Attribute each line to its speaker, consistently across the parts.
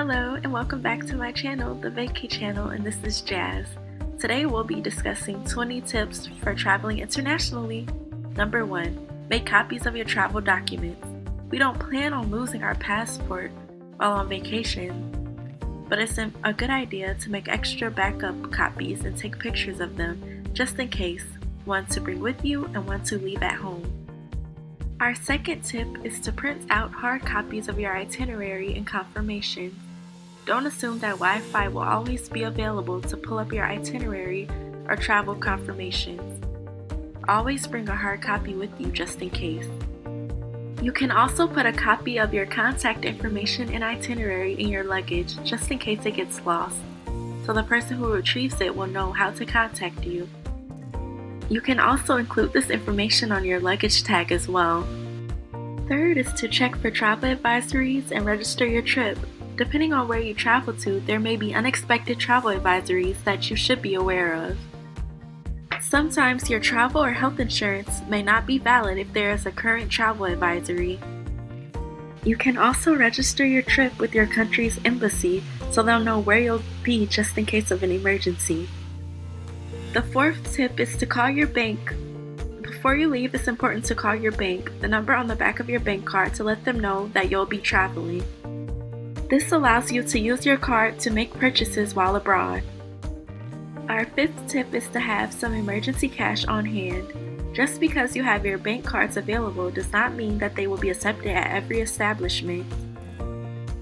Speaker 1: Hello and welcome back to my channel, the Vacay channel, and this is Jazz. Today we'll be discussing 20 tips for traveling internationally. Number 1. Make copies of your travel documents. We don't plan on losing our passport while on vacation, but it's a good idea to make extra backup copies and take pictures of them just in case, one to bring with you and one to leave at home. Our second tip is to print out hard copies of your itinerary and confirmations. Don't assume that Wi-Fi will always be available to pull up your itinerary or travel confirmations. Always bring a hard copy with you just in case. You can also put a copy of your contact information and itinerary in your luggage just in case it gets lost, so the person who retrieves it will know how to contact you. You can also include this information on your luggage tag as well. Third is to check for travel advisories and register your trip. Depending on where you travel to, there may be unexpected travel advisories that you should be aware of. Sometimes your travel or health insurance may not be valid if there is a current travel advisory. You can also register your trip with your country's embassy so they'll know where you'll be just in case of an emergency. The fourth tip is to call your bank. Before you leave, it's important to call your bank, the number on the back of your bank card, to let them know that you'll be traveling. This allows you to use your card to make purchases while abroad. Our fifth tip is to have some emergency cash on hand. Just because you have your bank cards available does not mean that they will be accepted at every establishment.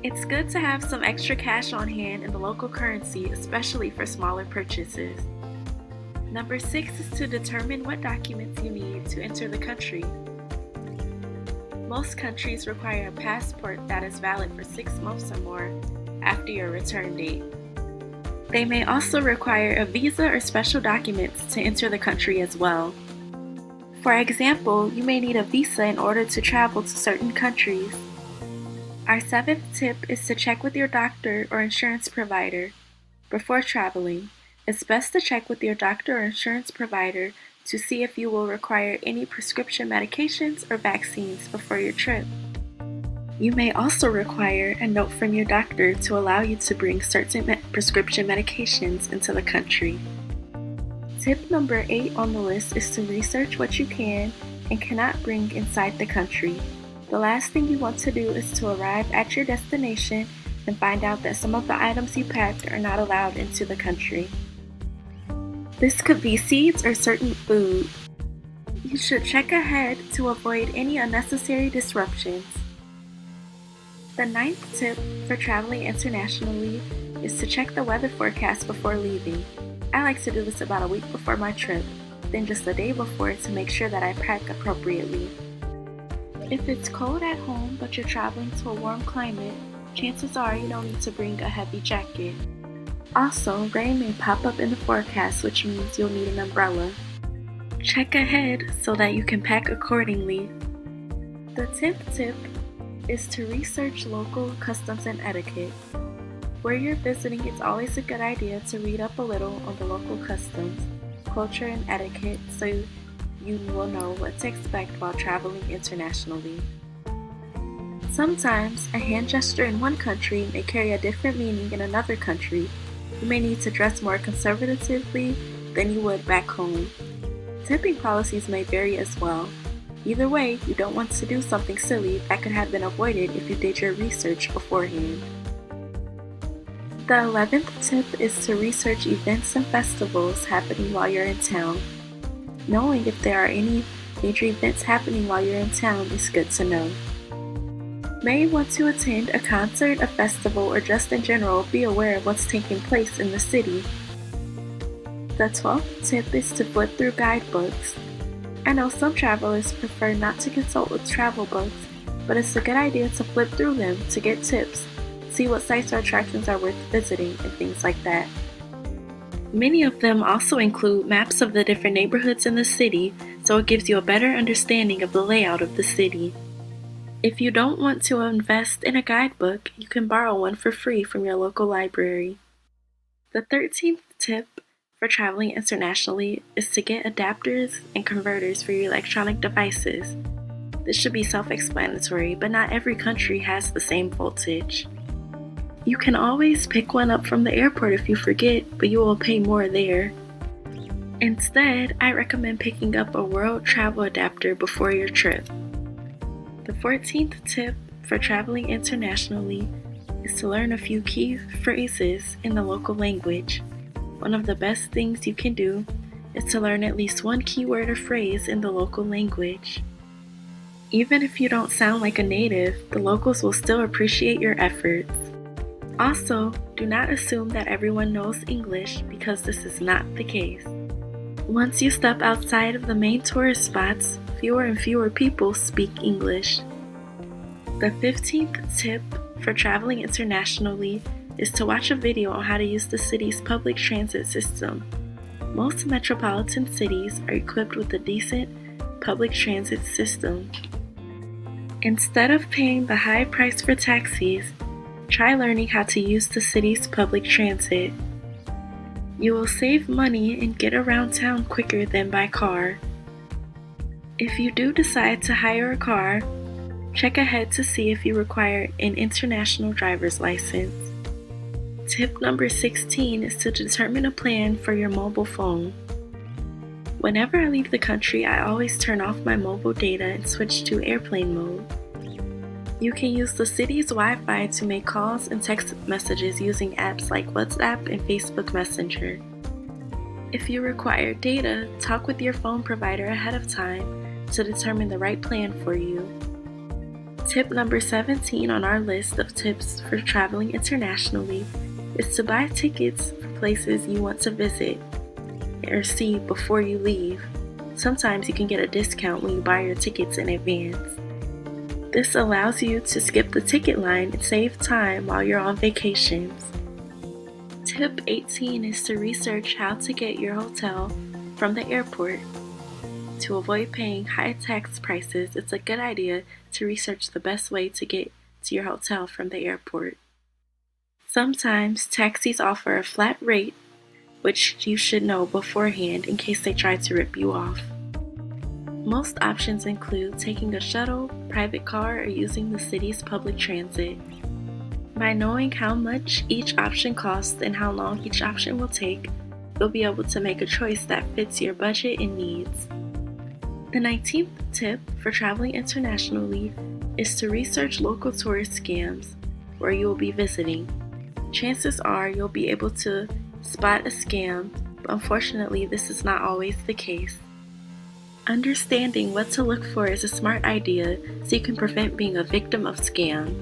Speaker 1: It's good to have some extra cash on hand in the local currency, especially for smaller purchases. Number 6 is to determine what documents you need to enter the country. Most countries require a passport that is valid for 6 months or more after your return date. They may also require a visa or special documents to enter the country as well. For example, you may need a visa in order to travel to certain countries. Our 7th tip is to check with your doctor or insurance provider before traveling. It's best to check with your doctor or insurance provider to see if you will require any prescription medications or vaccines before your trip. You may also require a note from your doctor to allow you to bring certain prescription medications into the country. Tip number 8 on the list is to research what you can and cannot bring inside the country. The last thing you want to do is to arrive at your destination and find out that some of the items you packed are not allowed into the country. This could be seeds or certain food. You should check ahead to avoid any unnecessary disruptions. The 9th tip for traveling internationally is to check the weather forecast before leaving. I like to do this about a week before my trip, then just a day before to make sure that I pack appropriately. If it's cold at home but you're traveling to a warm climate, chances are you don't need to bring a heavy jacket. Also, rain may pop up in the forecast, which means you'll need an umbrella. Check ahead so that you can pack accordingly. The 10th tip is to research local customs and etiquette. Where you're visiting, it's always a good idea to read up a little on the local customs, culture, and etiquette so you will know what to expect while traveling internationally. Sometimes, a hand gesture in one country may carry a different meaning in another country. You may need to dress more conservatively than you would back home. Tipping policies may vary as well. Either way, you don't want to do something silly that could have been avoided if you did your research beforehand. The 11th tip is to research events and festivals happening while you're in town. Knowing if there are any major events happening while you're in town is good to know. May want to attend a concert, a festival, or just in general be aware of what's taking place in the city. The 12th tip is to flip through guidebooks. I know some travelers prefer not to consult with travel books, but it's a good idea to flip through them to get tips, see what sites or attractions are worth visiting, and things like that. Many of them also include maps of the different neighborhoods in the city, so it gives you a better understanding of the layout of the city. If you don't want to invest in a guidebook, you can borrow one for free from your local library. The 13th tip for traveling internationally is to get adapters and converters for your electronic devices. This should be self-explanatory, but not every country has the same voltage. You can always pick one up from the airport if you forget, but you will pay more there. Instead, I recommend picking up a world travel adapter before your trip. The 14th tip for traveling internationally is to learn a few key phrases in the local language. One of the best things you can do is to learn at least one keyword or phrase in the local language. Even if you don't sound like a native, the locals will still appreciate your efforts. Also, do not assume that everyone knows English because this is not the case. Once you step outside of the main tourist spots, fewer and fewer people speak English. The 15th tip for traveling internationally is to watch a video on how to use the city's public transit system. Most metropolitan cities are equipped with a decent public transit system. Instead of paying the high price for taxis, try learning how to use the city's public transit. You will save money and get around town quicker than by car. If you do decide to hire a car, check ahead to see if you require an international driver's license. Tip number 16 is to determine a plan for your mobile phone. Whenever I leave the country, I always turn off my mobile data and switch to airplane mode. You can use the city's Wi-Fi to make calls and text messages using apps like WhatsApp and Facebook Messenger. If you require data, talk with your phone provider ahead of time to determine the right plan for you. Tip number 17 on our list of tips for traveling internationally is to buy tickets for places you want to visit or see before you leave. Sometimes you can get a discount when you buy your tickets in advance. This allows you to skip the ticket line and save time while you're on vacations. Tip 18 is to research how to get your hotel from the airport. To avoid paying high tax prices, it's a good idea to research the best way to get to your hotel from the airport. Sometimes taxis offer a flat rate, which you should know beforehand in case they try to rip you off. Most options include taking a shuttle, private car, or using the city's public transit. By knowing how much each option costs and how long each option will take, you'll be able to make a choice that fits your budget and needs. The 19th tip for traveling internationally is to research local tourist scams where you will be visiting. Chances are you'll be able to spot a scam, but unfortunately this is not always the case. Understanding what to look for is a smart idea so you can prevent being a victim of scam.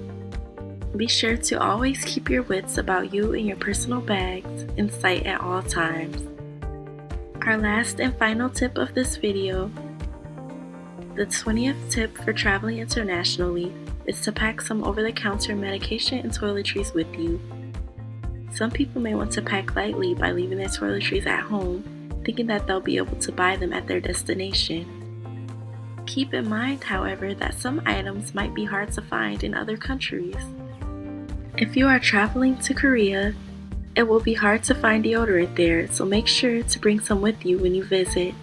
Speaker 1: Be sure to always keep your wits about you and your personal bags in sight at all times. Our last and final tip of this video, the 20th tip for traveling internationally, is to pack some over-the-counter medication and toiletries with you. Some people may want to pack lightly by leaving their toiletries at home, thinking that they'll be able to buy them at their destination. Keep in mind, however, that some items might be hard to find in other countries. If you are traveling to Korea, it will be hard to find deodorant there, so make sure to bring some with you when you visit.